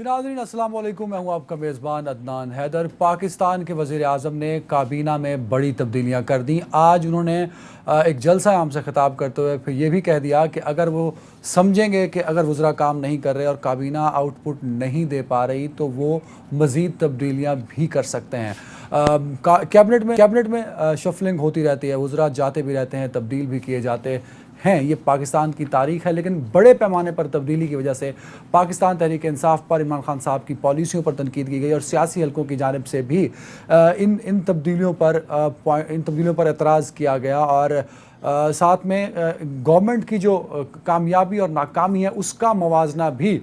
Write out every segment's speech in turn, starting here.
جی ناظرین السلام علیکم، میں ہوں آپ کا میزبان عدنان حیدر۔ پاکستان کے وزیر اعظم نے کابینہ میں بڑی تبدیلیاں کر دیں۔ آج انہوں نے ایک جلسہ عام سے خطاب کرتے ہوئے پھر یہ بھی کہہ دیا کہ اگر وہ سمجھیں گے کہ اگر وزراء کام نہیں کر رہے اور کابینہ آؤٹ پٹ نہیں دے پا رہی تو وہ مزید تبدیلیاں بھی کر سکتے ہیں۔ کیبنٹ میں شفلنگ ہوتی رہتی ہے، وزراء جاتے بھی رہتے ہیں، تبدیل بھی کیے جاتے ہیں، یہ پاکستان کی تاریخ ہے۔ لیکن بڑے پیمانے پر تبدیلی کی وجہ سے پاکستان تحریک انصاف پر عمران خان صاحب کی پالیسیوں پر تنقید کی گئی اور سیاسی حلقوں کی جانب سے بھی ان تبدیلیوں پر اعتراض کیا گیا، اور ساتھ میں گورنمنٹ کی جو کامیابی اور ناکامی ہے اس کا موازنہ بھی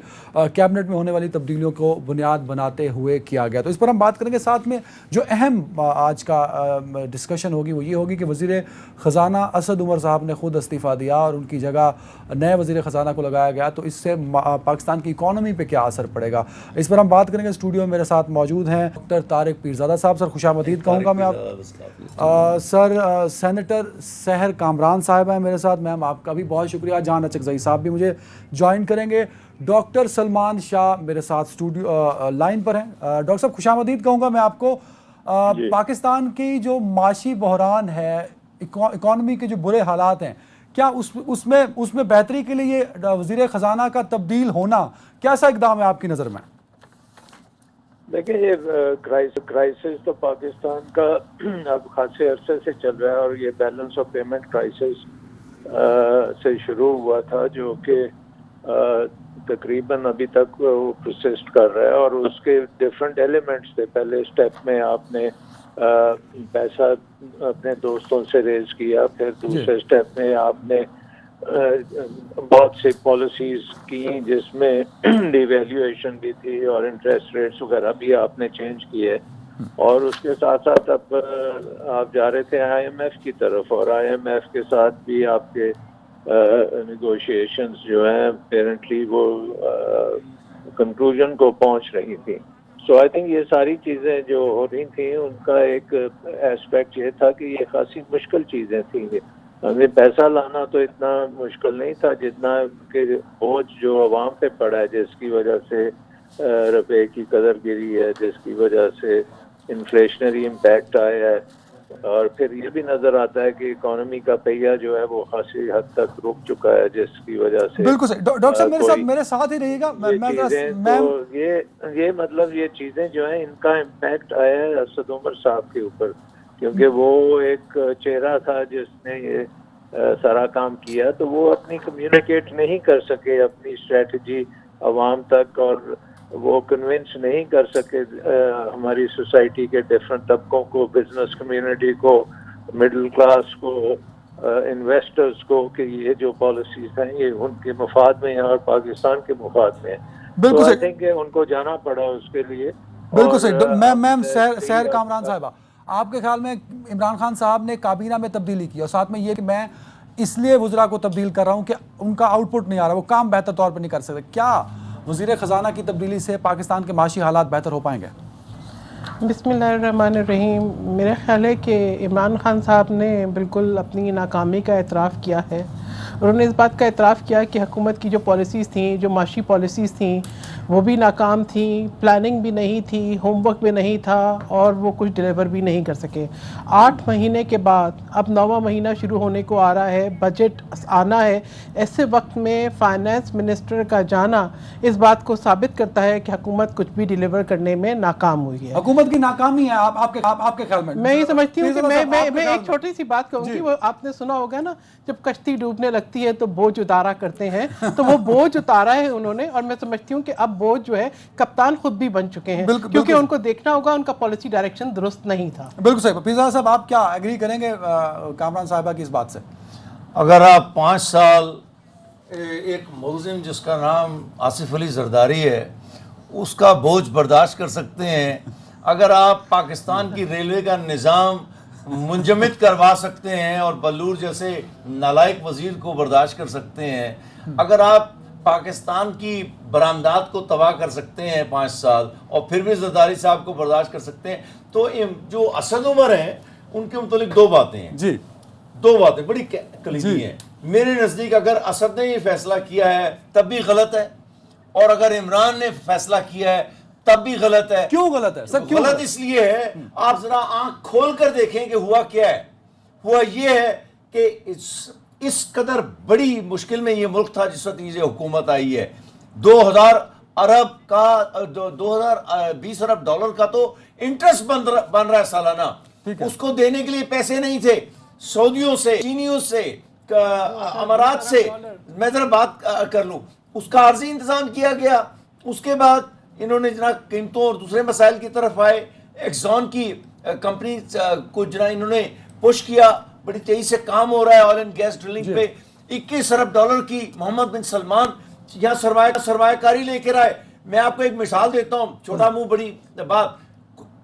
کیبنٹ میں ہونے والی تبدیلیوں کو بنیاد بناتے ہوئے کیا گیا۔ تو اس پر ہم بات کریں گے۔ ساتھ میں جو اہم آج کا ڈسکشن ہوگی وہ یہ ہوگی کہ وزیر خزانہ اسد عمر صاحب نے خود استعفیٰ دیا اور ان کی جگہ نئے وزیر خزانہ کو لگایا گیا، تو اس سے پاکستان کی اکانومی پہ کیا اثر پڑے گا، اس پر ہم بات کریں گے۔ اسٹوڈیو میں میرے ساتھ موجود ہیں ڈاکٹر طارق پیرزادہ صاحب۔ سر خوش آمدید کہوں گا میں آپ۔ سر سینیٹر سحر کامران صاحب ہیں میرے ساتھ، میم آپ کا بھی بہت شکریہ۔ جان اچکزئی صاحب بھی مجھے جوائن کریں گے۔ ڈاکٹر سلمان شاہ میرے ساتھ اسٹوڈیو لائن پر ہیں۔ ڈاکٹر صاحب خوش آمدید کہوں گا میں آپ کو۔ پاکستان کی جو معاشی بحران ہے، اکانومی کے جو برے حالات ہیں، کیا اس میں بہتری کے لیے وزیر خزانہ کا تبدیل ہونا کیسا اقدام ہے آپ کی نظر میں؟ دیکھیں، یہ کرائسس تو پاکستان کا اب خاصے عرصے سے چل رہا ہے، اور یہ بیلنس آف پیمنٹ کرائسس سے شروع ہوا تھا، جو کہ تقریباً ابھی تک وہ پرسسٹ کر رہا ہے، اور اس کے ڈفرینٹ ایلیمنٹس تھے۔ پہلے اسٹیپ میں آپ نے پیسہ اپنے دوستوں سے ریز کیا، پھر دوسرے اسٹیپ میں آپ نے بہت سی پالیسیز کی جس میں ڈی ویلیویشن بھی تھی اور انٹرسٹ ریٹس وغیرہ بھی آپ نے چینج کیے، اور اس کے ساتھ ساتھ اب آپ جا رہے تھے آئی ایم ایف کی طرف، اور آئی ایم ایف کے ساتھ بھی آپ کے نیگوشیشنز جو ہیں اپیرنٹلی وہ کنکلوژن کو پہنچ رہی تھی۔ سو آئی تھنک یہ ساری چیزیں جو ہو رہی تھیں ان کا ایک ایسپیکٹ یہ تھا کہ یہ خاصی مشکل چیزیں تھیں۔ ہمیں پیسہ لانا تو اتنا مشکل نہیں تھا جتنا کہ بوجھ جو عوام پہ پڑا ہے، جس کی وجہ سے روپے کی قدر گری ہے، جس کی وجہ سے انفلیشنری امپیکٹ آیا ہے، اور پھر یہ بھی نظر آتا ہے کہ اکانومی کا پہیہ جو ہے وہ خاصی حد تک رک چکا ہے، جس کی وجہ سے بالکل صحیح۔ ڈاکٹر صاحب میرے ساتھ ہی رہیے گا۔ یہ مطلب یہ چیزیں جو ہیں ان کا امپیکٹ آیا ہے اسد عمر صاحب کے اوپر، کیونکہ وہ ایک چہرہ تھا جس نے یہ سارا کام کیا، تو وہ اپنی کمیونیکیٹ نہیں کر سکے اپنی اسٹریٹجی عوام تک، اور وہ کنونس نہیں کر سکے ہماری سوسائٹی کے ڈفرینٹ طبقوں کو، بزنس کمیونٹی کو، مڈل کلاس کو، انویسٹرز کو، کہ یہ جو پالیسیز ہیں یہ ان کے مفاد میں ہیں اور پاکستان کے مفاد میں ہیں۔ تو آئی تھنک کہ ان کو جانا پڑا اس کے لیے۔ بالکل صحیح۔ میم سحر کامران صاحبہ، آپ کے خیال میں عمران خان صاحب نے کابینہ میں تبدیلی کی، اور ساتھ میں یہ کہ میں اس لیے وزراء کو تبدیل کر رہا ہوں کہ ان کا آؤٹ پٹ نہیں آ رہا، وہ کام بہتر طور پر نہیں کر سکتے، کیا وزیر خزانہ کی تبدیلی سے پاکستان کے معاشی حالات بہتر ہو پائیں گے؟ بسم اللہ الرحمن الرحیم۔ میرا خیال ہے کہ عمران خان صاحب نے بالکل اپنی ناکامی کا اعتراف کیا ہے۔ انہوں نے اس بات کا اعتراف کیا کہ حکومت کی جو پالیسیز تھیں، جو معاشی پالیسیز تھیں، وہ بھی ناکام تھیں، پلاننگ بھی نہیں تھی، ہوم ورک بھی نہیں تھا، اور وہ کچھ ڈیلیور بھی نہیں کر سکے۔ 8 مہینے کے بعد اب 9واں مہینہ شروع ہونے کو آ رہا ہے، بجٹ آنا ہے، ایسے وقت میں فائنانس منسٹر کا جانا اس بات کو ثابت کرتا ہے کہ حکومت کچھ بھی ڈیلیور کرنے میں ناکام ہوئی ہے۔ حکومت کی ناکامی ہے آپ کے خیال میں؟ یہ سمجھتی ہوں کہ میں ایک چھوٹی سی بات کہوں گی، وہ آپ نے سنا ہوگا نا، جب کشتی ڈوبنے لگتی ہے تو بوجھ اتارا کرتے ہیں، تو وہ بوجھ اتارا ہے انہوں نے، اور میں سمجھتی ہوں کہ اب بوجھ جو ہے کپتان خود بھی بن چکے ہیں، کیونکہ ان کو دیکھنا ہوگا ان کا پالیسی ڈائریکشن درست نہیں تھا۔ بالکل صحیح۔ پیرزادہ صاحب آپ کیا ایگری کریں گے کامران صاحبہ کی اس بات سے؟ اگر آپ 5 سال ایک ملزم جس کا نام آصف علی زرداری ہے اس کا بوجھ برداشت کر سکتے ہیں، اگر آپ پاکستان کی ریلوے کا نظام منجمد کروا سکتے ہیں اور بلور جیسے نالائق وزیر کو برداشت کر سکتے ہیں، اگر آپ پاکستان کی برآمدات کو تباہ کر سکتے ہیں 5 سال اور پھر بھی زرداری صاحب کو برداشت کر سکتے ہیں، تو جو اسد عمر ہیں ان کے متعلق 2 باتیں ہیں۔ جی، 2 باتیں بڑی کلیدی ہیں میرے نزدیک۔ اگر اسد نے یہ فیصلہ کیا ہے تب بھی غلط ہے، اور اگر عمران نے فیصلہ کیا ہے تب بھی غلط ہے. کیوں غلط ہے سر؟ کیوں غلط اس لیے ہے, آپ ذرا آنکھ کھول کر دیکھیں کہ ہوا کیا ہے. ہوا یہ ہے کہ اس قدر بڑی مشکل میں یہ ملک تھا جس وقت یہ حکومت آئی ہے. 2000 ارب کا 2020 ارب ڈالر کا تو انٹرسٹ بن رہا ہے سالانہ. اس کو دینے کے لیے پیسے نہیں تھے. سعودیوں سے, چینیوں سے, امارات سے, میں ذرا بات کر لوں, اس کا عارضی انتظام کیا گیا. اس کے بعد انہوں نے جناب قیمتوں اور دوسرے مسائل کی طرف آئے. ایکزون کی کمپنی کو جناب انہوں نے پش کیا, بڑی تیزی سے کام ہو رہا ہے آئل اینڈ گیس ڈرلنگ پہ. 21 ارب ڈالر کی محمد بن سلمان یہاں سرمایہ کاری لے کر آئے. میں آپ کو ایک مثال دیتا ہوں, چھوٹا منہ بڑی بات.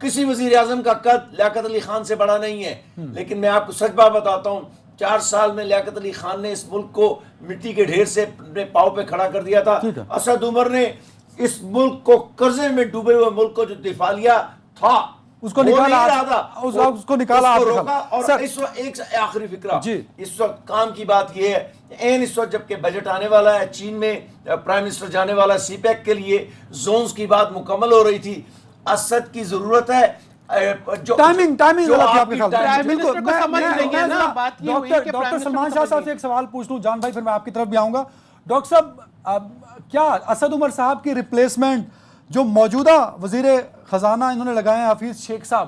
کسی وزیر اعظم کا قد لیاقت علی خان سے بڑا نہیں ہے, لیکن میں آپ کو سچ بات بتاتا ہوں, 4 سال میں لیاقت علی خان نے اس ملک کو مٹی کے ڈھیر سے اپنے پاؤں پہ کھڑا کر دیا تھا. اسد عمر نے اس ملک کو قرضے میں ڈوبے ہوئے ملک کو جو دفاعیہ تھا اس کو نکالا اور اس وقت ایک آخری فکرہ, اس وقت کام کی بات یہ ہے, اس وقت جبکہ بجٹ آنے والا ہے, چین میں پرائم منسٹر جانے والا ہے سی پیک کے لیے, زونز کی بات مکمل ہو رہی تھی. اسد کی ضرورت ہے ٹائمنگ ڈاکٹر سلمان شاہ صاحب سے ایک سوال پوچھ لوں, جان بھائی پھر میں آپ کی طرف بھی آؤں گا. ڈاکٹر صاحب, کیا اسد عمر صاحب کی ریپلیسمنٹ جو موجودہ وزیر خزانہ انہوں نے لگائے ہیں حفیظ شیخ صاحب,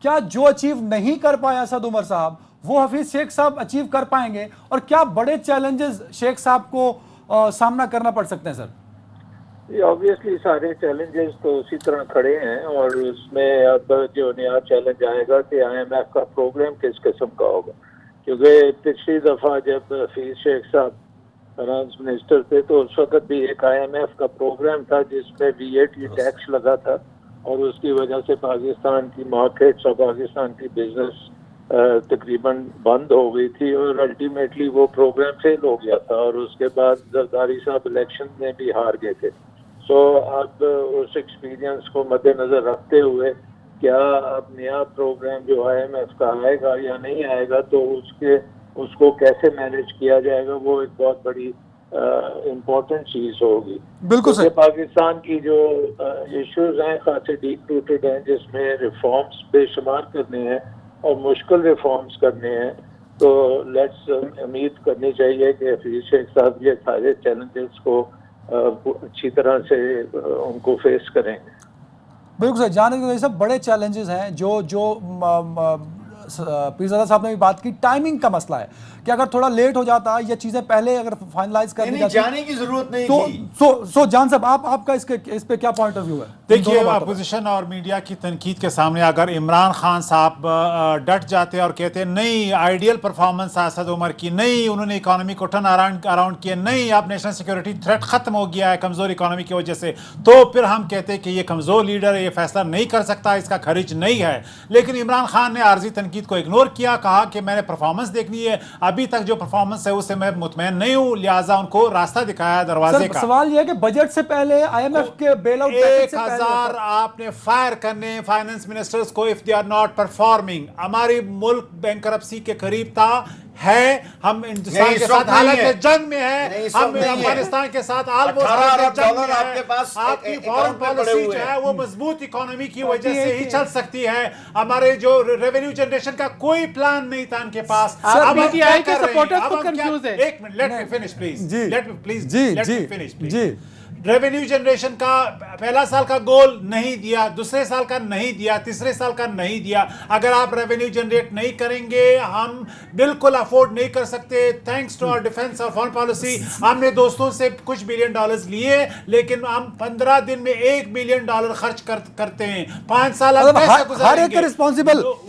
کیا جو اچیو نہیں کر پائے اسد عمر صاحب وہ حفیظ شیخ صاحب اچیو کر پائیں گے, اور کیا بڑے چیلنجز شیخ صاحب کو سامنا کرنا پڑ سکتے ہیں سر؟ obviously سارے چیلنجز تو اسی طرح کھڑے ہیں, اور اس میں اب جو نیا چیلنج آئے گا کہ IMF کا پروگرام کس قسم کا ہوگا, کیونکہ پچھلی دفعہ جب حفیظ شیخ صاحب فائنانس منسٹر تھے تو اس وقت بھی ایک IMF کا پروگرام تھا جس میں VAT ٹیکس لگا تھا, اور اس کی وجہ سے پاکستان کی مارکیٹس اور پاکستان کی بزنس تقریباً بند ہو گئی تھی, اور الٹیمیٹلی وہ پروگرام فیل ہو گیا تھا, اور اس کے بعد زرداری صاحب الیکشن میں بھی ہار گئے تھے. سو اب اس ایکسپیرینس کو مد نظر رکھتے ہوئے کیا اب نیا پروگرام جو IMF کا آئے گا یا نہیں آئے گا, تو اس کو کیسے مینیج کیا جائے گا, وہ ایک بہت بڑی امپورٹنٹ چیز ہوگی. بالکل. پاکستان کی جو ایشوز ہیں خاصے ڈیپ روٹڈ ہیں, جس میں ریفارمز بے شمار کرنے ہیں اور مشکل ریفارمز کرنے ہیں, تو لیٹس امید کرنی چاہیے کہ حفیظ شیخ صاحب یہ سارے چیلنجز کو اچھی طرح سے ان کو فیس کریں گے. بالکل سر, جانے کے سب بڑے چیلنجز ہیں جو پیرزادہ صاحب نے بھی بات کی. ٹائمنگ کا مسئلہ ہے کہ اگر تھوڑا لیٹ ہو جاتا یا چیزیں پہلے اگر فائنلائز کر دی جاتی, جانے کی ضرورت نہیں تھی. سو جان صاحب آپ کا اس پہ کیا پوائنٹ آف ویو ہے؟ دیکھیے, اپوزیشن اور میڈیا کی تنقید کے سامنے اگر عمران خان صاحب ڈٹ جاتے اور کہتے نہیں آئیڈیل پرفارمنس اسد عمر کی, نہیں انہوں نے اکانومی کو ٹرن اراؤنڈ کیا, نہیں اب نیشنل سیکورٹی تھریٹ ختم ہو گیا ہے کمزور اکانومی کی وجہ سے, تو پھر ہم کہتے کہ یہ کمزور لیڈر ہے, یہ فیصلہ نہیں کر سکتا, اس کا خرچ نہیں ہے. لیکن عمران خان نے عارضی تنقید کو اگنور کیا, کہا کہ میں نے پرفارمنس دیکھنی ہے, ابھی تک جو پرفارمنس ہے اس سے میں مطمئن نہیں ہوں, لہٰذا ان کو راستہ دکھایا دروازے کا. سوال یہ ہے کہ بجٹ سے پہلے IMF کے بیل آؤٹ پیکج سے پہلے 1000 آپ نے فائر کرنے فائنانس منسٹرز کو if they are not performing. ہماری ملک بینکرپسی کے قریب تھا, ہے, ہم ہندوستان کے ساتھ حالت جنگ میں ہے, ہم افغانستان کے ساتھ آلموسٹ جنگ میں ہے. آپ کی فارن پالیسی جو ہے وہ مضبوط اکانومی کی وجہ سے ہی چل سکتی ہے. ہمارے جو ریونیو جنریشن کا کوئی پلان نہیں تھا ان کے پاس. اب ہم کیا کر رہے ہیں, ایک minute, let me finish please, let me finish. Revenue generation کا پہلا سال کا گول نہیں دیا, دوسرے سال کا نہیں دیا, تیسرے سال کا نہیں دیا. اگر آپ ریونیو جنریٹ نہیں کریں گے ہم بالکل افورڈ نہیں کر سکتے. تھینکس ٹو آور ڈیفنس اور فارن پالیسی ہم نے دوستوں سے کچھ بلین ڈالرز لیے, لیکن ہم 15 دن میں $1 بلین خرچ کرتے ہیں. 5 سال ہم کیسے گزاریں گے؟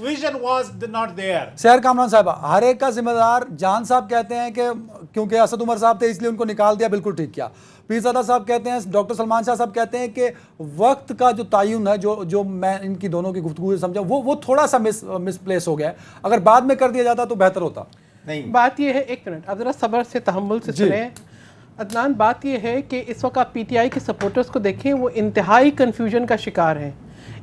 Vision was not there. Sir Kamran صاحب, ہر ایک کا ذمہ دار جان صاحب کہتے ہیں کہ کیونکہ اسد عمر صاحب تھے اس لیے ان کو نکال دیا, بالکل ٹھیک کیا. پیرزادہ صاحب کہتے ہیں, ڈاکٹر سلمان شاہ صاحب کہتے ہیں کہ وقت کا جو تعین ہے, جو میں ان کی دونوں کی گفتگو سے سمجھا, وہ تھوڑا سا مس پلیس ہو گیا ہے. اگر بعد میں کر دیا جاتا تو بہتر ہوتا. نہیں, بات یہ ہے, ایک منٹ اب ذرا صبر سے تحمل سے سنیں عدنان. بات یہ ہے کہ اس وقت آپ PTI کے سپورٹرز کو دیکھیں, وہ انتہائی کنفیوژن کا شکار ہیں.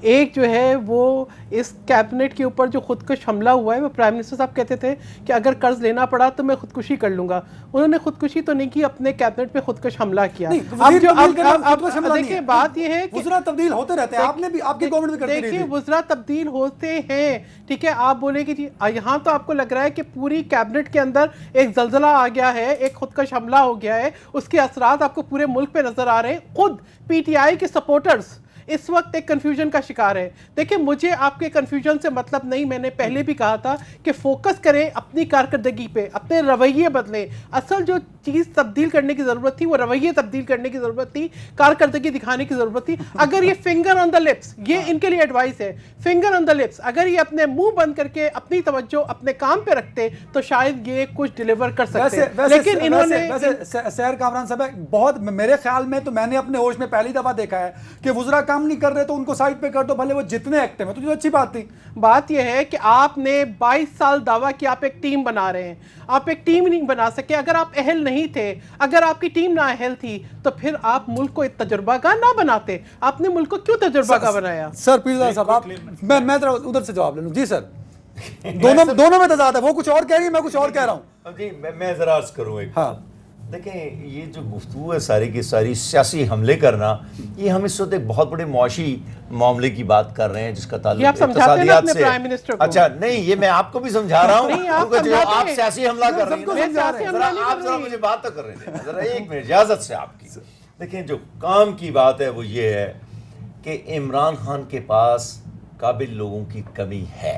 ایک جو ہے وہ اس کیبنٹ کے اوپر جو خودکش حملہ ہوا ہے، وہ پرائم منسٹر صاحب کہتے تھے کہ اگر قرض لینا پڑا تو میں خودکشی کر لوں گا. انہوں نے خودکشی تو نہیں کی، اپنے کیبنٹ پہ خودکش حملہ کیا. دیکھیں بات یہ ہے کہ وزراء تبدیل ہوتے رہتے ہیں، آپ نے بھی، آپ کی گورنمنٹ بھی کرتی رہی تھی. دیکھیں وزراء تبدیل ہوتے ہیں، ٹھیک ہے. آپ بولے کہ جی یہاں تو آپ کو لگ رہا ہے کہ پوری کیبنٹ کے اندر ایک زلزلہ آ گیا ہے، ایک خودکش حملہ ہو گیا ہے، اس کے اثرات آپ کو پورے ملک پہ نظر آ رہے ہیں. خود پی ٹی آئی کے سپورٹرز اس وقت ایک کنفیوژن کا شکار ہے. دیکھیں مجھے آپ کے کنفیوژن سے مطلب نہیں، میں نے پہلے بھی کہا تھا کہ فوکس کریں اپنی کارکردگی پہ، اپنے رویے بدلیں. اصل جو چیز تبدیل کرنے کی ضرورت تھی وہ رویے تبدیل کرنے کی ضرورت تھی، کارکردگی دکھانے کی ضرورت تھی. اگر یہ فنگر آن دا لپس، یہ ان کے لیے ایڈوائس ہے، فنگر آن دا لپس، اگر یہ اپنے منہ بند کر کے اپنی توجہ اپنے کام پہ رکھتے تو شاید یہ کچھ ڈیلیور کر سکتے. لیکن انہوں نے سیر کامران صاحب بہت، میرے خیال میں تو میں نے اپنے ہوش میں پہلی دفعہ دیکھا ہے کہ وزراء کام نہیں کر رہے تو ان کو سائڈ پہ کر دو، بھلے وہ جتنے ایکٹیو ہیں. تو جو اچھی بات تھی. بات یہ ہے کہ آپ نے 22 سال دعویٰ کیا آپ ایک ٹیم بنا رہے ہیں، آپ ایک ٹیم نہیں بنا سکے. اگر آپ اہل نہیں تھے، اگر آپ کی ٹیم نہ اہل تھی تو پھر آپ ملک کو ایک تجربہ گاہ نہ بناتے. آپ نے ملک کو کیوں تجربہ گاہ بنایا؟ سر پیرزادہ صاحب آپ، میں ادھر سے جواب لے لوں. جی سر، دونوں میں تضاد ہے، وہ کچھ اور کہہ رہی ہے، میں کچھ اور کہہ رہا ہوں. جی میں ذرا عرض کروں ایک. ہاں دیکھیں یہ جو گفتگو ہے ساری کی ساری سیاسی حملے کرنا، یہ ہم اس وقت ایک بہت بڑے معاشی معاملے کی بات کر رہے ہیں جس کا تعلق اقتصادیات سے. اچھا نہیں، یہ میں آپ کو بھی سمجھا رہا ہوں کیونکہ جو آپ سیاسی حملہ کر رہے ہیں، آپ ذرا مجھے بات تو کر رہے تھے، ذرا ایک منٹ اجازت سے آپ کی. دیکھیں جو کام کی بات ہے وہ یہ ہے کہ عمران خان کے پاس قابل لوگوں کی کمی ہے.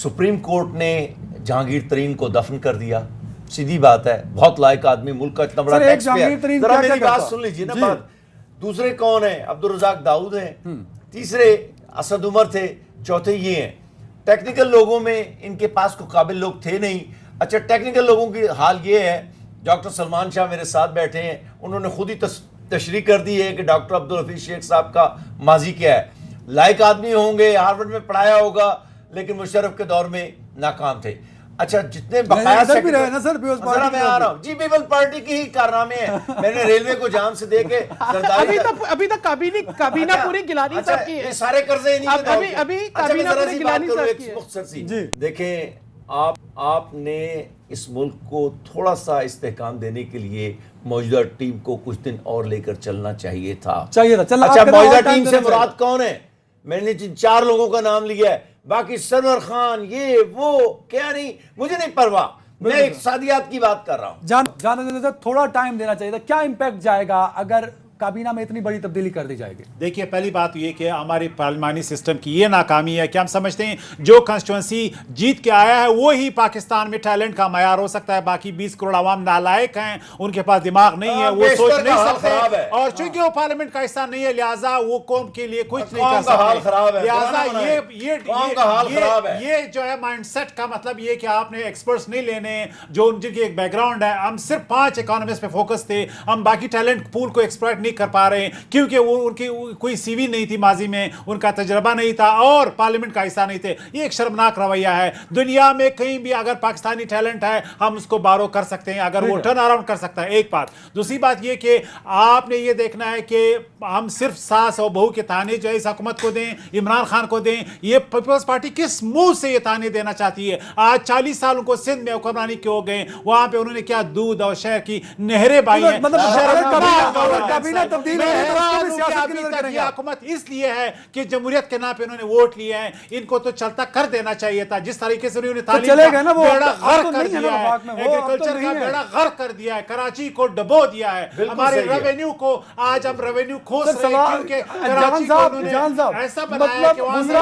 سپریم کورٹ نے جہانگیر ترین کو دفن کر دیا، سیدھی بات ہے، بہت لائق آدمی، ملک کا اتنا بڑا ٹیکس پیئر. ذرا میری بات سن لیجیے نا. بات دوسرے کون ہیں؟ عبدالرزاق داؤد ہیں، تیسرے اسد عمر تھے، چوتھے یہ ہیں. ٹیکنیکل لوگوں میں ان کے پاس کوئی قابل لوگ تھے نہیں. اچھا ٹیکنیکل لوگوں کی حال یہ ہے، ڈاکٹر سلمان شاہ میرے ساتھ بیٹھے ہیں، انہوں نے خود ہی تشریح کر دی ہے کہ ڈاکٹر عبدالحفیظ شیخ صاحب کا ماضی کیا ہے. لائق آدمی ہوں گے، ہارورڈ میں پڑھایا ہوگا، لیکن مشرف کے دور میں ناکام تھے. اچھا جتنے بقایا ذرا میں آ رہا ہوں جی، پیپلز پارٹی کی ہی کارنامے ہیں. میں نے ریلوے کو جان سے دے کے ابھی تک کابینہ پوری گیلانی صاحب کی ہے، سارے قرضے ابھی کابینہ پوری گیلانی صاحب کی ہے. مختصر سی دیکھیں، آپ نے اس ملک کو تھوڑا سا استحکام دینے کے لیے موجودہ ٹیم کو کچھ دن اور لے کر چلنا چاہیے تھا. اچھا موجودہ ٹیم سے مراد کون ہے؟ میں نے جن 4 لوگوں کا نام لیا ہے، باقی سرور خان یہ وہ کیا نہیں، مجھے نہیں پرواہ، میں اقتصادیات کی بات کر رہا ہوں. جانا تھوڑا ٹائم دینا چاہیے تھا. کیا امپیکٹ جائے گا اگر کابینہ میں اتنی بڑی تبدیلی کر دی جائے گی؟ دیکھیے پہلی بات یہ کہ ہماری پارلیمانی سسٹم کی یہ ناکامی ہے کہ ہم سمجھتے ہیں جو کانسٹیٹوئنسی جیت کے آیا ہے وہی پاکستان میں ٹیلنٹ کا معیار ہو سکتا ہے. باقی 20 کروڑ عوام نالائق ہیں، ان کے پاس دماغ نہیں ہے، وہ سوچ نہیں سکتے، اور چونکہ وہ پارلیمنٹ کا حصہ نہیں ہے لہٰذا وہ قوم کے لیے کچھ نہیں کر سکتے. لہٰذا یہ جو ہے مائنڈ سیٹ کا مطلب یہ کہ آپ نے ایکسپرٹس نہیں لینے جو جن کی ایک بیک گراؤنڈ ہے. ہم صرف 5 اکانومسٹ پہ فوکس تھے، ہم باقی ٹیلنٹ پول کو ایکسپلائٹ کر پا رہے ہیں کیونکہ وہ ان کی کوئی سی وی نہیں تھی، ماضی میں ان کا تجربہ نہیں تھا اور پارلیمنٹ کا حصہ نہیں تھے. یہ ایک شرمناک رویہ ہے. دنیا میں کہیں بھی اگر پاکستانی ٹیلنٹ ہے ہم اس کو بارو کر سکتے ہیں اگر وہ ٹرن اراؤنڈ کر سکتا ہے. ایک بات. دوسری بات یہ کہ آپ نے یہ دیکھنا ہے کہ ہم صرف ساس اور بہو کے تانے جو ہے اس حکومت کو دیں، عمران خان کو دیں. یہ پیپلز پارٹی کس منہ سے یہ تانے دینا چاہتی ہے؟ آج 40 سال ان کو سندھ میں حکمرانی کے ہو گئے، وہاں پہ انہوں نے کیا دودھ اور شہر کی نہریں بائی ہیں. یہ حکومت اس لیے ہے کہ جمہوریت کے نام پہ انہوں نے ووٹ لیے ہیں. ان کو تو چلتا کر دینا چاہیے تھا. جس طریقے سے انہوں نے تعلیم کا بیڑا غرق کر دیا ہے، ایگریکلچر کا بیڑا غرق کر دیا ہے، کراچی کو ڈبو دیا ہے، ہمارے ریونیو کو آج ہم ریونیو کھوس رہے ہیں کیونکہ کراچی کو انہوں نے ایسا بنایا کہ وہاں سے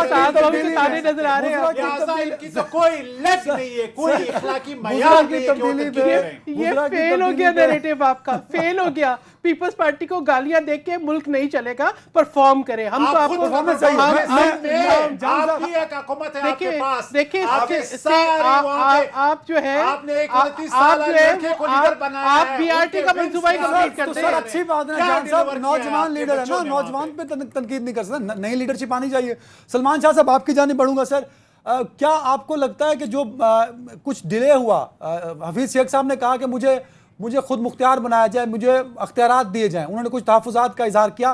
تانے نظر آ رہے ہیں. لہٰذا ان کی تو کوئی لیگ نہیں ہے، کوئی اخلاقی معیار نہیں ہے کہ وہ تنقید کریں. یہ فیل ہو گیا نیریٹو آپ کا، فیل ہو گیا. پیپلز پارٹی کو گالیاں دے کے ملک نہیں چلے گا، پرفارم کرے. ہم تو آپ کو دیکھیں آپ جو ہے آپ بی آر ٹی کا منصوبہ ہی کمپلیٹ کرتے ہیں. اچھی بات ہے، نوجوان لیڈر ہے نا، نوجوان پہ تنقید نہیں کر سکتا، نئی لیڈرشپ آنی چاہیے. سلمان شاہ صاحب آپ کی جانب بڑھوں گا. سر کیا آپ کو لگتا ہے کہ جو کچھ ڈیلے ہوا، حفیظ شیخ صاحب نے کہا کہ مجھے خود مختار بنایا جائے، مجھے اختیارات دیے جائیں، انہوں نے کچھ تحفظات کا اظہار کیا،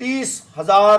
24,000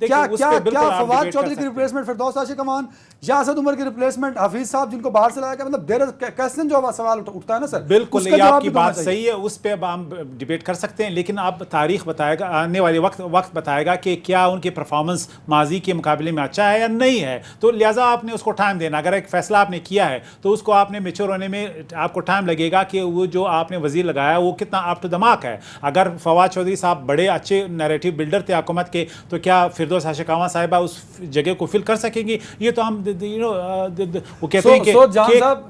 کیا فواد چودھری کی ریپلیسمنٹ فردوس راشد کمان یا اسد عمر کی ریپلیسمنٹ حفیظ صاحب جن کو باہر سے لایا گیا, مطلب دیر کوسچن جو سوال اٹھتا ہے نا سر, بالکل یہ آپ کی بات صحیح ہے, اس پہ ہم ڈیبیٹ کر سکتے ہیں, لیکن اب تاریخ بتائے گا, آنے والے وقت بتائے گا کہ کیا ان کی پرفارمنس ماضی کے مقابلے میں اچھا ہے یا نہیں ہے. تو لہٰذا آپ نے اس کو ٹائم دینا, اگر ایک فیصلہ آپ نے کیا ہے تو اس کو آپ نے میچور ہونے میں آپ کو ٹائم لگے گا کہ وہ جو آپ نے وزیر لگایا وہ کتنا اپ ٹو دی مارک ہے. اگر فواد چودھری صاحب بڑے اچھے نیریٹو بلڈر تھے حکومت کے, تو کیا فردوس راشد کمان صاحبہ اس جگہ کو فل کر سکیں گی؟ یہ تو ہم وہ کہتے ہیں کہ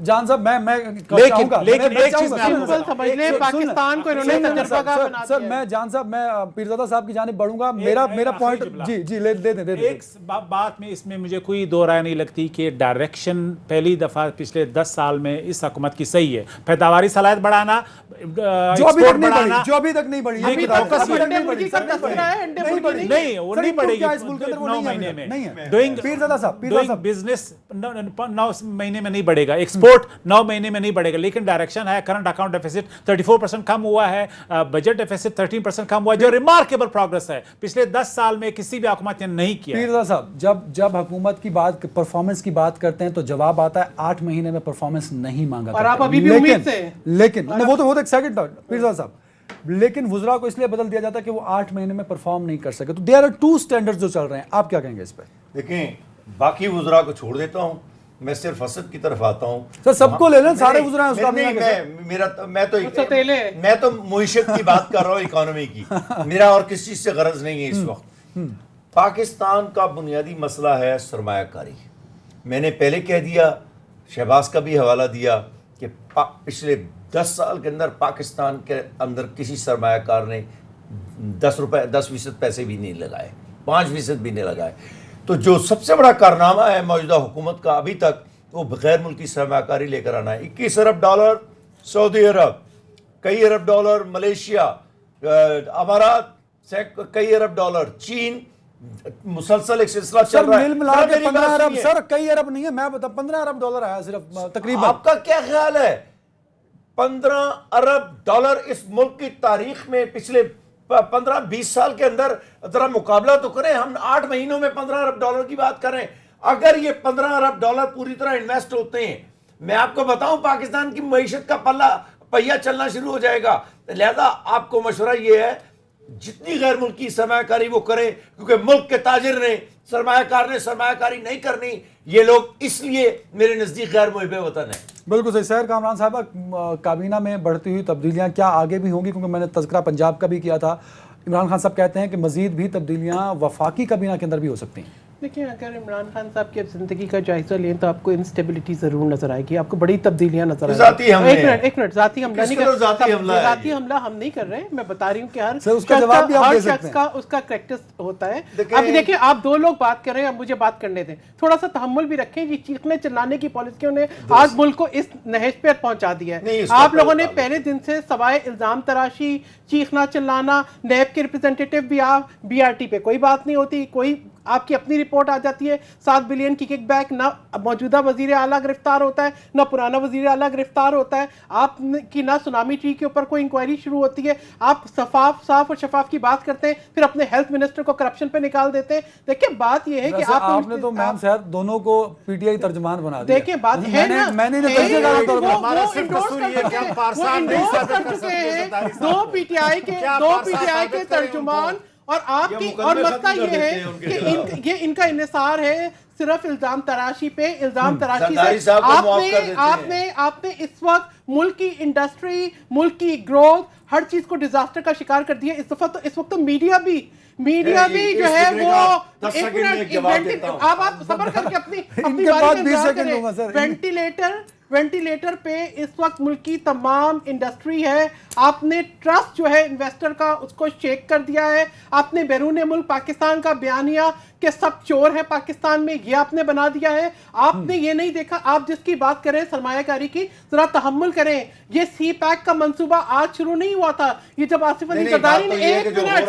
جان صاحب میں لیکن ایک چیز میں پاکستان کو انہوں نے تجربہ کار بنا دیا. سر میں جان صاحب میں پیرزادہ صاحب کی جانب بڑھوں گا, میرا پوائنٹ جی لے دیں. ایک بات میں اس میں مجھے کوئی دو رائے نہیں لگتی کہ ڈائریکشن پہلی دفعہ پچھلے 10 سال میں اس حکومت کی صحیح ہے. پیداواری صلاحیت بڑھانا, ایکسپورٹ بڑھانا, جو ابھی تک نہیں بڑھی, نہیں وہ نہیں بڑھے گی 9 مہینے میں. ڈوئنگ بزنس 9 مہینے میں نہیں بڑھے گا, ایکسپورٹ 9 مہینے میں نہیں بڑھے گا, لیکن ڈائریکشن ہے. کرنٹ اکاؤنٹ ڈیفیسٹ 34% کم ہوا ہے, بجٹ ڈیفیسٹ 13% کم ہوا ہے, جو ریمارکیبل پروگرس ہے. پچھلے 10 سال میں کسی بھی حکومت نے نہیں کیا. پیرزادہ صاحب جب حکومت کی بات پرفارمنس کی بات کرتے ہیں تو جواب آتا ہے 8 مہینے میں پرفارمنس نہیں مانگا, اور آپ ابھی بھی امید سے ہیں. لیکن وہ تو ایک سیکنڈ پیرزادہ صاحب, لیکن وزراء کو اس لیے بدل دیا جاتا ہے کہ وہ 8 مہینے میں پرفارم نہیں کر سکے. تو دیر آر 2 اسٹینڈرڈ جو چل رہے ہیں, آپ کیا کہیں گے اس پہ؟ دیکھیں باقی وزراء کو چھوڑ دیتا ہوں, میں صرف اسد کی طرف آتا ہوں. سر سب کو لے لیں, سارے وزراء اس کا میں تو معیشت کی بات کر رہا ہوں, اکانومی کی. میرا اور کس چیز سے غرض نہیں ہے اس وقت. پاکستان کا بنیادی مسئلہ ہے سرمایہ کاری. میں نے پہلے کہہ دیا, شہباز کا بھی حوالہ دیا کہ پچھلے 10 سال کے اندر پاکستان کے اندر کسی سرمایہ کار نے 10% پیسے بھی نہیں لگائے, 5% بھی نہیں لگائے. تو جو سب سے بڑا کارنامہ ہے موجودہ حکومت کا ابھی تک, وہ غیر ملکی سرمایہ کاری لے کر آنا ہے. 21 ارب ڈالر سعودی عرب, کئی ارب ڈالر ملیشیا, امارات سے کئی ارب ڈالر, چین, مسلسل ایک سلسلہ چل رہا ہے. مل ملا کے 15 ارب, سر کئی ارب نہیں ہے, میں بتا 15 ارب ڈالر آیا صرف تقریباً. آپ کا کیا خیال ہے 15 ارب ڈالر اس ملک کی تاریخ میں پچھلے 15-20 سال کے اندر ذرا مقابلہ تو کریں. ہم 8 مہینوں میں 15 ارب ڈالر کی بات کریں. اگر یہ 15 ارب ڈالر پوری طرح انویسٹ ہوتے ہیں, میں آپ کو بتاؤں پاکستان کی معیشت کا پہیہ چلنا شروع ہو جائے گا. لہذا آپ کو مشورہ یہ ہے جتنی غیر ملکی سرمایہ کاری وہ کریں, کیونکہ ملک کے تاجر نے, سرمایہ کار نے سرمایہ کاری نہیں کرنی. یہ لوگ اس لیے میرے نزدیک غیر محب وطن ہیں. بالکل صحیح. سحر کامران صاحبہ, کابینہ میں بڑھتی ہوئی تبدیلیاں کیا آگے بھی ہوں گی؟ کیونکہ میں نے تذکرہ پنجاب کا بھی کیا تھا, عمران خان صاحب کہتے ہیں کہ مزید بھی تبدیلیاں وفاقی کابینہ کے اندر بھی ہو سکتی ہیں. دیکھیں اگر عمران خان صاحب کی زندگی کا جائزہ لیں تو آپ کو انسٹیبلٹی ضرور نظر آئے گی, آپ کو بڑی تبدیلیاں نظر آئیں گی. ایک منٹ, ذاتی حملہ ہم نہیں کر رہے ہیں. میں بتا رہی ہوں کہ ہر شخص کا اس کا کریکٹر ہوتا ہے. اب دیکھیں آپ 2 لوگ بات کر رہے ہیں, اب مجھے بات کرنے دیں, تھوڑا سا تحمل بھی رکھیں. یہ چیخنے چلانے کی پالیسیوں نے آج ملک کو اس نہج پہ پہنچا دیا ہے. آپ لوگوں نے پہلے دن سے سوائے الزام تراشی, چیخنا چلانا, نیب کے ریپرزینٹیٹیو بھی آپ, BRT پہ کوئی بات نہیں ہوتی, کوئی آپ کی اپنی رپورٹ آ جاتی ہے 7 بلین کی کک بیک. نہ موجودہ وزیر اعلیٰ گرفتار ہوتا ہے, نہ پرانا وزیر اعلیٰ گرفتار ہوتا ہے. آپ کی نہ سونامی ٹری کے اوپر کوئی انکوائری شروع ہوتی ہے. آپ صاف اور شفاف کی بات کرتے ہیں, پھر اپنے ہیلتھ منسٹر کو کرپشن پہ نکال دیتے ہیں. دیکھیں بات یہ ہے کہ آپ نے تو میم صاحب دونوں کو PTI ترجمان بنا دیا. دیکھیں بات ہے نا, میں نے 2 PTI کے ترجمان, اور آپ کی, اور مسئلہ یہ ہے کہ یہ ان کا انحصار ہے صرف الزام تراشی پہ. الزام تراشی سے آپ نے اس وقت ملک کی انڈسٹری, ملک کی گروتھ, ہر چیز کو ڈیزاسٹر کا شکار کر دیا. اس وقت تو میڈیا بھی جو ہے وہ, آپ صبر کر کے اپنی وینٹیلیٹر پہ اس وقت ملک کی تمام انڈسٹری ہے. آپ نے ٹرسٹ جو ہے انویسٹر کا اس کو شیک کر دیا ہے. آپ نے بیرون ملک پاکستان کا بیانیہ کہ سب چور ہے پاکستان میں, یہ آپ نے بنا دیا ہے. آپ نے یہ نہیں دیکھا, آپ جس کی بات کریں سرمایہ کاری کی, ذرا تحمل کریں. یہ سی پیک کا منصوبہ آج شروع نہیں ہوا تھا. یہ جب آصف علی زرداری نے, ایک منٹ,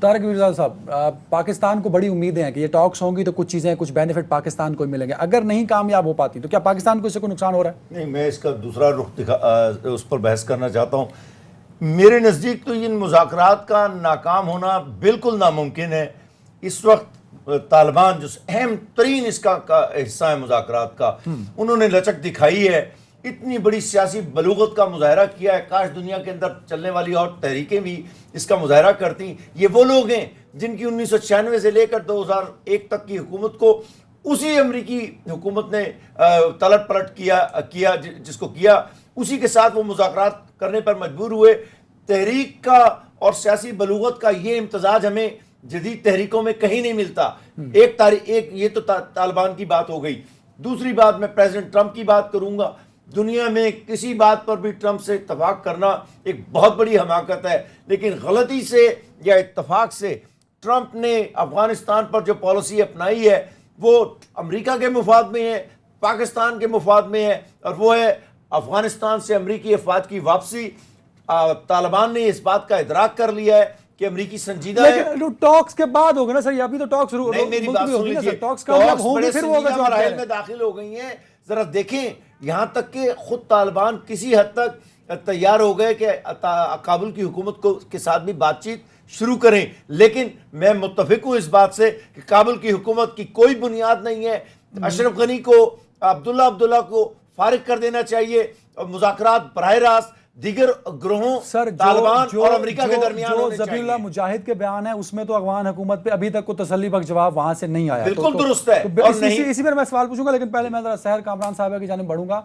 طارق مرزا صاحب، پاکستان کو بڑی امیدیں ہیں کہ یہ ٹاکس ہوں گی تو کچھ چیزیں، کچھ بینیفٹ پاکستان کو ملیں گے، اگر نہیں کامیاب ہو پاتی تو کیا پاکستان کو اس سے کوئی نقصان ہو رہا ہے؟ نہیں، میں اس کا دوسرا رخ اس پر بحث کرنا چاہتا ہوں. میرے نزدیک تو ان مذاکرات کا ناکام ہونا بالکل ناممکن ہے. اس وقت طالبان جو اہم ترین اس کا حصہ ہے مذاکرات کا، انہوں نے لچک دکھائی ہے، اتنی بڑی سیاسی بلوغت کا مظاہرہ کیا ہے. کاش دنیا کے اندر چلنے والی اور تحریکیں بھی اس کا مظاہرہ کرتی. یہ وہ لوگ ہیں جن کی 1996 سے لے کر 2001 تک کی حکومت کو اسی امریکی حکومت نے تلٹ پلٹ کیا جس کو کیا، اسی کے ساتھ وہ مذاکرات کرنے پر مجبور ہوئے. تحریک کا اور سیاسی بلوغت کا یہ امتزاج ہمیں جدید تحریکوں میں کہیں نہیں ملتا. ایک یہ تو طالبان کی بات ہو گئی. دوسری بات میں پریزیڈنٹ ٹرمپ کی بات کروں گا. دنیا میں کسی بات پر بھی ٹرمپ سے اتفاق کرنا ایک بہت بڑی حماقت ہے، لیکن غلطی سے یا اتفاق سے ٹرمپ نے افغانستان پر جو پالیسی اپنائی ہے وہ امریکہ کے مفاد میں ہے، پاکستان کے مفاد میں ہے، اور وہ ہے افغانستان سے امریکی افواج کی واپسی. طالبان نے اس بات کا ادراک کر لیا ہے کہ امریکی سنجیدہ ہے. لیکن ٹاکس کے بعد ہوگا نا سر، یہ ابھی تو ٹاکس شروع نہیں، میری بات سن لیجیے. ٹاکس کامیاب ہوں گے بڑے پھر وہ ہوگا سنجیدہ جو آپ کہہ مراحل رہے میں ہیں. داخل ہو گئی ہیں. ذرا دیکھیں، یہاں تک کہ خود طالبان کسی حد تک تیار ہو گئے کہ کابل کی حکومت کے ساتھ بھی بات چیت شروع کریں. لیکن میں متفق ہوں اس بات سے کہ کابل کی حکومت کی کوئی بنیاد نہیں ہے. اشرف غنی کو، عبداللہ کو فارغ کر دینا چاہیے، اور مذاکرات براہ راست دیگر گروہوں طالبان اور امریکہ کے درمیان ہونے چاہیے. ذبیح اللہ مجاہد کے بیان ہے اس میں تو افغان حکومت پہ ابھی تک کوئی تسلی بخش جواب وہاں سے نہیں آیا. بالکل درست ہے. اور اسی پر میں سوال پوچھوں گا، لیکن پہلے میں ذرا سحر کامران صاحبہ کی جانب بڑھوں گا.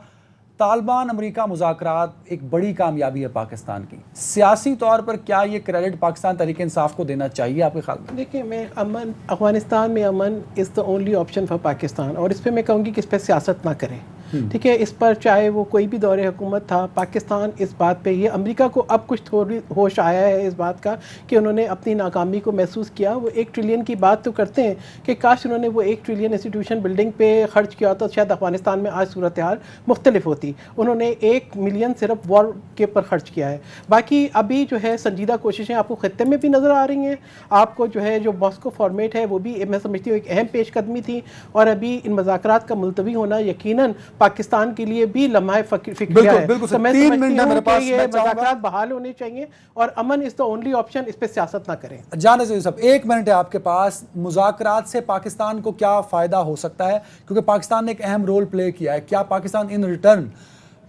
طالبان امریکہ مذاکرات ایک بڑی کامیابی ہے پاکستان کی. سیاسی طور پر کیا یہ کریڈٹ پاکستان تحریک انصاف کو دینا چاہیے آپ کے خیال میں؟ دیکھیں، میں امن، افغانستان میں امن is the only option for Pakistan, اور اس پہ میں کہوں گی کہ اس پہ سیاست نہ کریں. ٹھیک ہے، اس پر چاہے وہ کوئی بھی دور حکومت تھا، پاکستان اس بات پہ، یہ امریکہ کو اب کچھ تھوڑی ہوش آیا ہے اس بات کا کہ انہوں نے اپنی ناکامی کو محسوس کیا. وہ 1 ٹریلین کی بات تو کرتے ہیں کہ کاش انہوں نے وہ 1 ٹریلین انسٹیٹیوشن بلڈنگ پہ خرچ کیا ہوتا، شاید افغانستان میں آج صورتحال مختلف ہوتی. انہوں نے 1 ملین صرف وار کے پر خرچ کیا ہے. باقی ابھی جو ہے سنجیدہ کوششیں آپ کو خطے میں بھی نظر آ رہی ہیں. آپ کو جو ہے جو ماسکو فارمیٹ ہے وہ بھی میں سمجھتی ہوں ایک اہم پیش قدمی تھی، اور ابھی ان مذاکرات کا ملتوی ہونا یقیناً پاکستان کے لیے بھی لمحہ فکریہ ہے. تو میں سمجھتی ہوں کہ یہ مذاکرات بحال ہونے چاہیے، اور امن از دا اونلی آپشن، اس پہ سیاست نہ کریں. جان عزیز صاحب، 1 منٹ ہے آپ کے پاس. مذاکرات سے پاکستان کو کیا فائدہ ہو سکتا ہے؟ کیونکہ پاکستان نے ایک اہم رول پلے کیا ہے. کیا Pakistan in return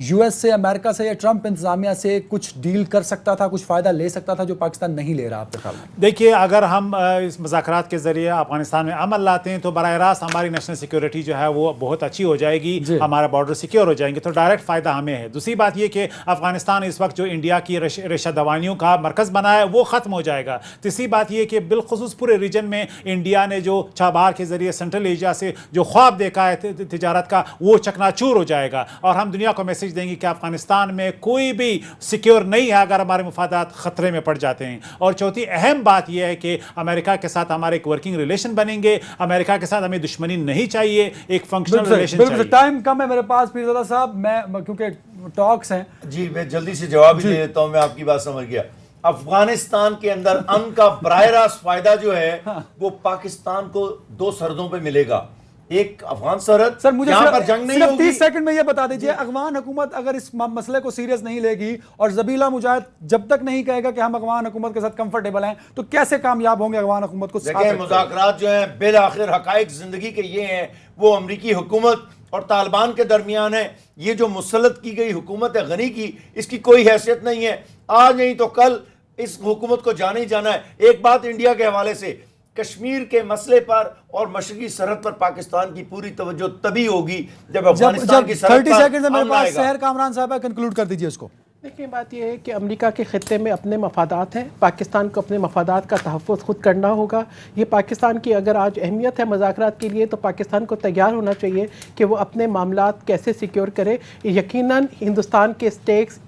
U S سے، امریکہ سے یا ٹرمپ انتظامیہ سے کچھ ڈیل کر سکتا تھا، کچھ فائدہ لے سکتا تھا جو پاکستان نہیں لے رہا آپ کے خیال میں؟ دیکھیے، اگر ہم اس مذاکرات کے ذریعے افغانستان میں امن لاتے ہیں تو براہ راست ہماری نیشنل سیکیورٹی جو ہے وہ بہت اچھی ہو جائے گی، ہمارا بارڈر سیکیور ہو جائیں گے، تو ڈائریکٹ فائدہ ہمیں ہے. دوسری بات یہ کہ افغانستان اس وقت جو انڈیا کی ریشہ دوانیوں کا مرکز بنا ہے وہ ختم ہو جائے گا. تیسری بات یہ کہ بالخصوص پورے ریجن میں انڈیا نے جو چابہار کے ذریعے سینٹرل ایشیا سے جو خواب دیکھا ہے تجارت کا، وہ چکنا چور ہو جائے گا، اور ہم دنیا کو میسج دیں گے کہ افغانستان میں کوئی بھی سیکیور نہیں ہے اگر ہمارے مفادات خطرے میں پڑ جاتے ہیں. اور چوتھی اہم بات یہ ہے کہ امریکہ کے ساتھ ہمارے ایک ورکنگ ریلیشن بنیں گے. امریکہ کے ساتھ ہمیں دشمنی نہیں چاہیے، ایک فنکشنل ریلیشن چاہیے. ٹائم کم ہے میرے پاس پیرزادہ صاحب، میں کیونکہ ٹاکس ہیں. جی، میں جلدی سے جواب ہی دے دیتا ہوں. میں آپ کی بات سمجھ گیا. افغانستان کے اندر امن کا براہ راست فائدہ جو ہے وہ پاکستان کو 2 سرحدوں پہ ملے گا. ایک افغان سرحد، سر مجھے یہاں پر جنگ نہیں صرف ہوگی. 30 سیکنڈ میں یہ بتا دیجئے، افغان حکومت اگر اس مسئلے کو سیریس نہیں لے گی اور ذبیح اللہ مجاہد جب تک نہیں کہے گا کہ ہم افغان حکومت کے ساتھ کمفرٹیبل ہیں، تو کیسے کامیاب ہوں گے افغان حکومت کو؟ دیکھیں، مذاکرات جو ہیں بالآخر حقائق زندگی کے یہ ہیں، وہ امریکی حکومت اور طالبان کے درمیان ہے. یہ جو مسلط کی گئی حکومت ہے غنی کی، اس کی کوئی حیثیت نہیں ہے. آج نہیں تو کل اس حکومت کو جانا ہی جانا ہے. ایک بات انڈیا کے حوالے سے، کشمیر کے مسئلے پر اور مشرقی سرحد پر پاکستان کی پوری توجہ تبھی ہوگی جب افغانستان کی سرحد 30 سیکنڈ میں میرے امن پاس آئے گا. سحر کامران صاحب کنکلوڈ کر دیجئے اس کو. دیکھیں، بات یہ ہے کہ امریکہ کے خطے میں اپنے مفادات ہیں، پاکستان کو اپنے مفادات کا تحفظ خود کرنا ہوگا. یہ پاکستان کی اگر آج اہمیت ہے مذاکرات کے لیے، تو پاکستان کو تیار ہونا چاہیے کہ وہ اپنے معاملات کیسے سیکیور کرے. یقیناً ہندوستان کے سٹیکس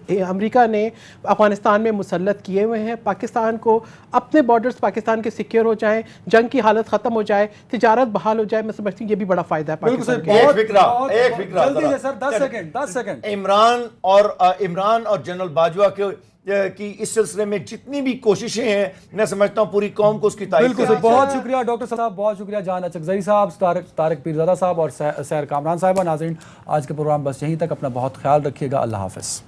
امریکہ نے افغانستان میں مسلط کیے ہوئے ہیں. پاکستان کو اپنے بارڈرز پاکستان کے سیکیور ہو جائیں، جنگ کی حالت ختم ہو جائے، تجارت بحال ہو جائے، میں سمجھتی ہوں یہ بھی بڑا فائدہ ہے پاکستان کے. ایک فکرہ جلدی سے سر 10 سیکنڈ. عمران اور جنرل باجوہ کے کی اس سلسلے میں جتنی بھی کوششیں ہیں میں سمجھتا ہوں پوری قوم کو اس کی تائید بالکل کرنی بہت شکریہ ڈاکٹر صاحب، بہت شکریہ جان اچکزئی صاحب، طارق پیرزادہ صاحب اور سیر کامران صاحبہ۔ ناظرین آج کے پروگرام بس یہیں تک، اپنا بہت خیال رکھیے گا، اللہ حافظ۔